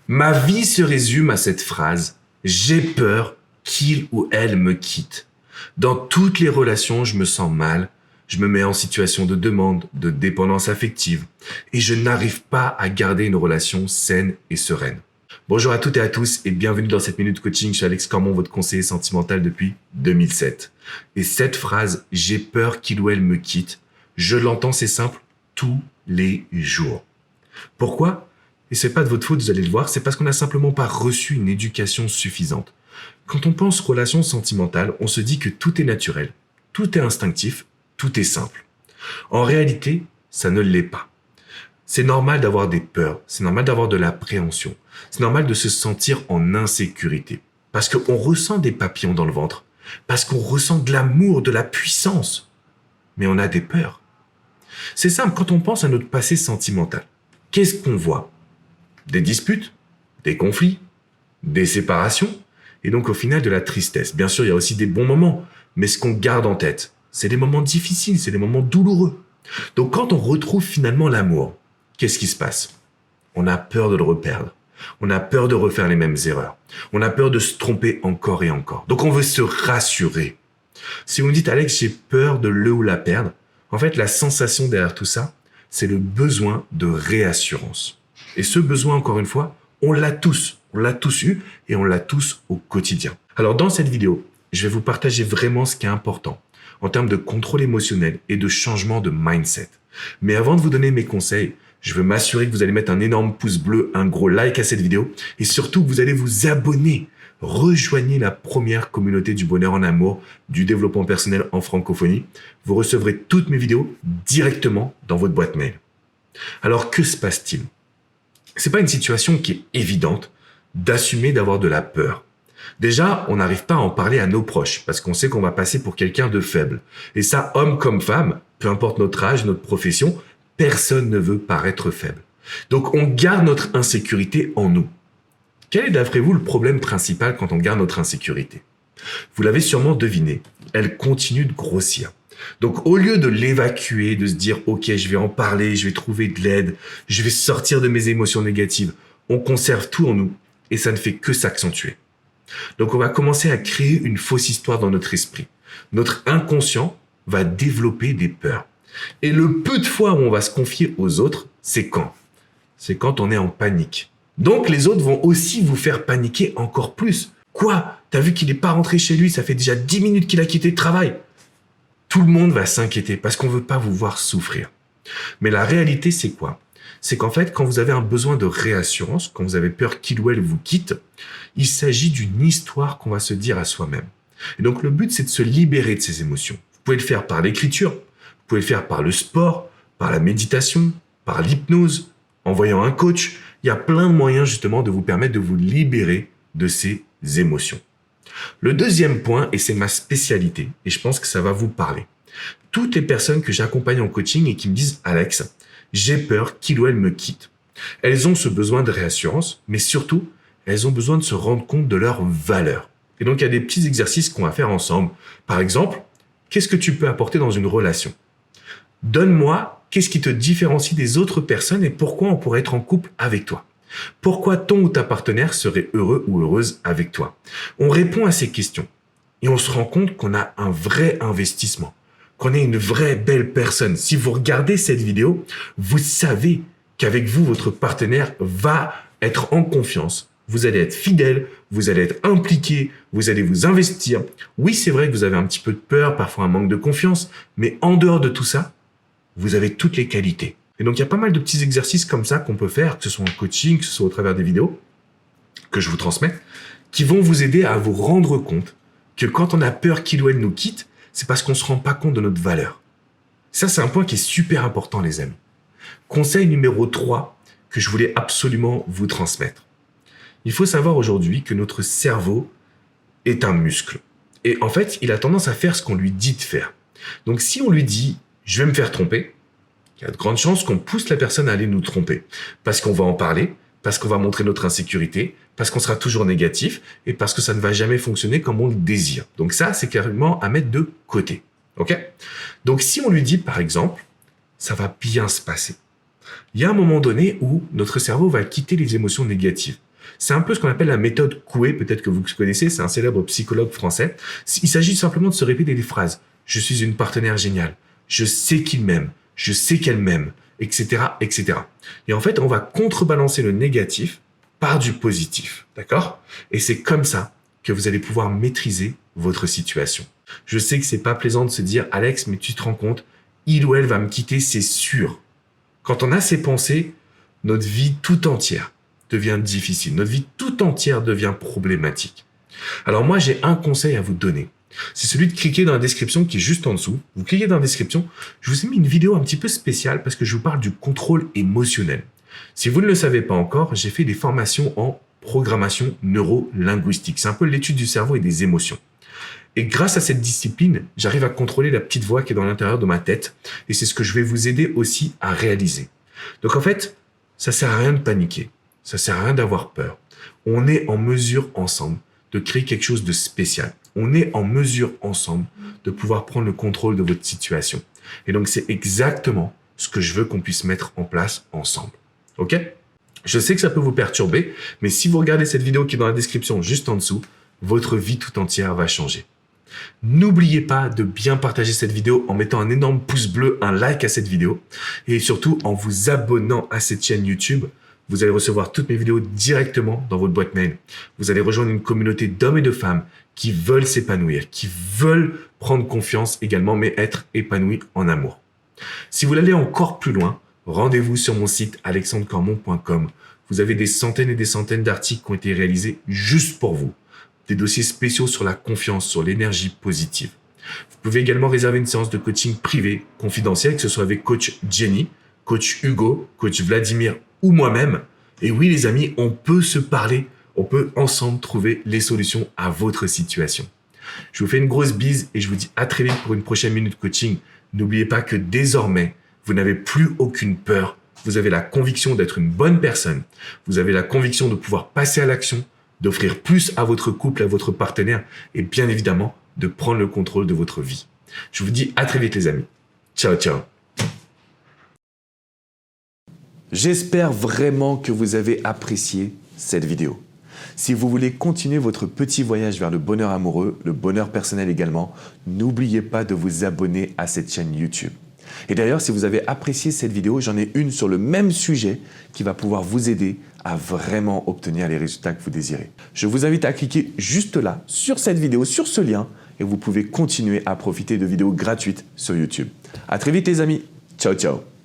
Ma vie se résume à cette phrase. J'ai peur qu'il ou elle me quitte. Dans toutes les relations, je me sens mal. Je me mets en situation de demande, de dépendance affective. Et je n'arrive pas à garder une relation saine et sereine. Bonjour à toutes et à tous et bienvenue dans cette minute coaching. Je suis Alex Cormon, votre conseiller sentimental depuis 2007. Et cette phrase, j'ai peur qu'il ou elle me quitte, je l'entends, c'est simple, tous les jours. Pourquoi ? Et c'est pas de votre faute, vous allez le voir, c'est parce qu'on n'a simplement pas reçu une éducation suffisante. Quand on pense relation sentimentale, on se dit que tout est naturel, tout est instinctif, tout est simple. En réalité, ça ne l'est pas. C'est normal d'avoir des peurs, c'est normal d'avoir de l'appréhension, c'est normal de se sentir en insécurité. Parce qu'on ressent des papillons dans le ventre, parce qu'on ressent de l'amour, de la puissance. Mais on a des peurs. C'est simple, quand on pense à notre passé sentimental, qu'est-ce qu'on voit ? Des disputes, des conflits, des séparations, et donc au final de la tristesse. Bien sûr, il y a aussi des bons moments, mais ce qu'on garde en tête, c'est des moments difficiles, c'est des moments douloureux. Donc quand on retrouve finalement l'amour, qu'est-ce qui se passe ? On a peur de le reperdre. On a peur de refaire les mêmes erreurs. On a peur de se tromper encore et encore. Donc on veut se rassurer. Si vous me dites, Alex, j'ai peur de le ou la perdre, en fait, la sensation derrière tout ça, c'est le besoin de réassurance. Et ce besoin, encore une fois, on l'a tous eu et on l'a tous au quotidien. Alors dans cette vidéo, je vais vous partager vraiment ce qui est important en termes de contrôle émotionnel et de changement de mindset. Mais avant de vous donner mes conseils, je veux m'assurer que vous allez mettre un énorme pouce bleu, un gros like à cette vidéo et surtout que vous allez vous abonner. Rejoignez la première communauté du bonheur en amour, du développement personnel en francophonie. Vous recevrez toutes mes vidéos directement dans votre boîte mail. Alors que se passe-t-il ? C'est pas une situation qui est évidente d'assumer d'avoir de la peur. Déjà, on n'arrive pas à en parler à nos proches parce qu'on sait qu'on va passer pour quelqu'un de faible. Et ça, homme comme femme, peu importe notre âge, notre profession, personne ne veut paraître faible. Donc, on garde notre insécurité en nous. Quel est d'après vous le problème principal quand on garde notre insécurité ? Vous l'avez sûrement deviné, elle continue de grossir. Donc au lieu de l'évacuer, de se dire « Ok, je vais en parler, je vais trouver de l'aide, je vais sortir de mes émotions négatives », on conserve tout en nous et ça ne fait que s'accentuer. Donc on va commencer à créer une fausse histoire dans notre esprit. Notre inconscient va développer des peurs. Et le peu de fois où on va se confier aux autres, c'est quand ? C'est quand on est en panique. Donc les autres vont aussi vous faire paniquer encore plus. Quoi ? T'as vu qu'il n'est pas rentré chez lui, ça fait déjà 10 minutes qu'il a quitté le travail. Tout le monde va s'inquiéter parce qu'on ne veut pas vous voir souffrir. Mais la réalité, c'est quoi ? C'est qu'en fait, quand vous avez un besoin de réassurance, quand vous avez peur qu'il ou elle vous quitte, il s'agit d'une histoire qu'on va se dire à soi-même. Et donc le but, c'est de se libérer de ces émotions. Vous pouvez le faire par l'écriture, vous pouvez le faire par le sport, par la méditation, par l'hypnose, en voyant un coach. Il y a plein de moyens justement de vous permettre de vous libérer de ces émotions. Le deuxième point, et c'est ma spécialité, et je pense que ça va vous parler. Toutes les personnes que j'accompagne en coaching et qui me disent « Alex, j'ai peur qu'il ou elle me quitte ». Elles ont ce besoin de réassurance, mais surtout, elles ont besoin de se rendre compte de leur valeur. Et donc, il y a des petits exercices qu'on va faire ensemble. Par exemple, qu'est-ce que tu peux apporter dans une relation ? Donne-moi, qu'est-ce qui te différencie des autres personnes et pourquoi on pourrait être en couple avec toi ? Pourquoi ton ou ta partenaire serait heureux ou heureuse avec toi ? On répond à ces questions et on se rend compte qu'on a un vrai investissement, qu'on est une vraie belle personne. Si vous regardez cette vidéo, vous savez qu'avec vous, votre partenaire va être en confiance. Vous allez être fidèle, vous allez être impliqué, vous allez vous investir. Oui, c'est vrai que vous avez un petit peu de peur, parfois un manque de confiance, mais en dehors de tout ça, vous avez toutes les qualités. Et donc, il y a pas mal de petits exercices comme ça qu'on peut faire, que ce soit en coaching, que ce soit au travers des vidéos que je vous transmets, qui vont vous aider à vous rendre compte que quand on a peur qu'il ou elle nous quitte, c'est parce qu'on ne se rend pas compte de notre valeur. Ça, c'est un point qui est super important, les amis. Conseil numéro 3 que je voulais absolument vous transmettre. Il faut savoir aujourd'hui que notre cerveau est un muscle. Et en fait, il a tendance à faire ce qu'on lui dit de faire. Donc, si on lui dit « je vais me faire tromper », il y a de grandes chances qu'on pousse la personne à aller nous tromper. Parce qu'on va en parler, parce qu'on va montrer notre insécurité, parce qu'on sera toujours négatif et parce que ça ne va jamais fonctionner comme on le désire. Donc ça, c'est carrément à mettre de côté. Ok ? Donc si on lui dit, par exemple, ça va bien se passer. Il y a un moment donné où notre cerveau va quitter les émotions négatives. C'est un peu ce qu'on appelle la méthode Coué, peut-être que vous connaissez, c'est un célèbre psychologue français. Il s'agit simplement de se répéter des phrases. Je suis une partenaire géniale. Je sais qu'il m'aime. Je sais qu'elle m'aime, etc., etc. Et en fait, on va contrebalancer le négatif par du positif, d'accord? Et c'est comme ça que vous allez pouvoir maîtriser votre situation. Je sais que c'est pas plaisant de se dire, Alex, mais tu te rends compte, il ou elle va me quitter, c'est sûr. Quand on a ces pensées, notre vie tout entière devient difficile. Notre vie tout entière devient problématique. Alors moi, j'ai un conseil à vous donner. C'est celui de cliquer dans la description qui est juste en dessous. Vous cliquez dans la description. Je vous ai mis une vidéo un petit peu spéciale parce que je vous parle du contrôle émotionnel. Si vous ne le savez pas encore, j'ai fait des formations en programmation neuro-linguistique. C'est un peu l'étude du cerveau et des émotions. Et grâce à cette discipline, j'arrive à contrôler la petite voix qui est dans l'intérieur de ma tête. Et c'est ce que je vais vous aider aussi à réaliser. Donc en fait, ça sert à rien de paniquer. Ça sert à rien d'avoir peur. On est en mesure ensemble de créer quelque chose de spécial. On est en mesure ensemble de pouvoir prendre le contrôle de votre situation. Et donc c'est exactement ce que je veux qu'on puisse mettre en place ensemble. Ok ? Je sais que ça peut vous perturber, mais si vous regardez cette vidéo qui est dans la description juste en dessous, votre vie tout entière va changer. N'oubliez pas de bien partager cette vidéo en mettant un énorme pouce bleu, un like à cette vidéo et surtout en vous abonnant à cette chaîne YouTube. Vous allez recevoir toutes mes vidéos directement dans votre boîte mail. Vous allez rejoindre une communauté d'hommes et de femmes qui veulent s'épanouir, qui veulent prendre confiance également, mais être épanouis en amour. Si vous voulez aller encore plus loin, rendez-vous sur mon site alexandrecormon.com. Vous avez des centaines et des centaines d'articles qui ont été réalisés juste pour vous. Des dossiers spéciaux sur la confiance, sur l'énergie positive. Vous pouvez également réserver une séance de coaching privé, confidentielle, que ce soit avec coach Jenny, coach Hugo, coach Vladimir ou moi-même. Et oui, les amis, on peut se parler, on peut ensemble trouver les solutions à votre situation. Je vous fais une grosse bise et je vous dis à très vite pour une prochaine minute coaching. N'oubliez pas que désormais, vous n'avez plus aucune peur. Vous avez la conviction d'être une bonne personne. Vous avez la conviction de pouvoir passer à l'action, d'offrir plus à votre couple, à votre partenaire et bien évidemment de prendre le contrôle de votre vie. Je vous dis à très vite les amis. Ciao, ciao. J'espère vraiment que vous avez apprécié cette vidéo. Si vous voulez continuer votre petit voyage vers le bonheur amoureux, le bonheur personnel également, n'oubliez pas de vous abonner à cette chaîne YouTube. Et d'ailleurs, si vous avez apprécié cette vidéo, j'en ai une sur le même sujet qui va pouvoir vous aider à vraiment obtenir les résultats que vous désirez. Je vous invite à cliquer juste là, sur cette vidéo, sur ce lien, et vous pouvez continuer à profiter de vidéos gratuites sur YouTube. À très vite les amis. Ciao, ciao.